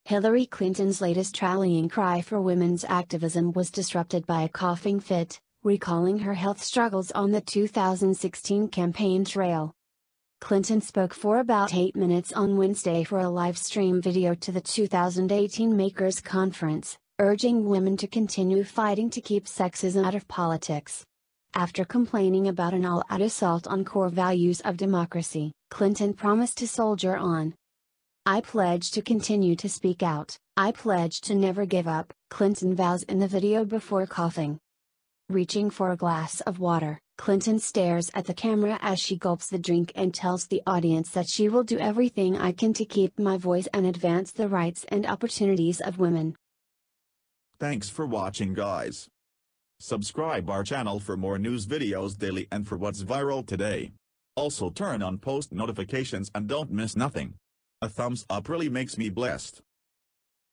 Hillary Clinton's latest rallying cry for women's activism was disrupted by a coughing fit, recalling her health struggles on the 2016 campaign trail. Clinton spoke for about 8 minutes on Wednesday for a live stream video to the 2018 Makers Conference, urging women to continue fighting to keep sexism out of politics. After complaining about an all-out assault on core values of democracy, Clinton promised to soldier on. "I pledge to continue to speak out, I pledge to never give up," Clinton vows in the video before coughing. Reaching for a glass of water, Clinton stares at the camera as she gulps the drink and tells the audience that she will do everything I can to keep my voice and advance the rights and opportunities of women. Thanks for watching, guys. Subscribe our channel for more news videos daily and for what's viral today. Also turn on post notifications and don't miss nothing. A thumbs up really makes me blessed.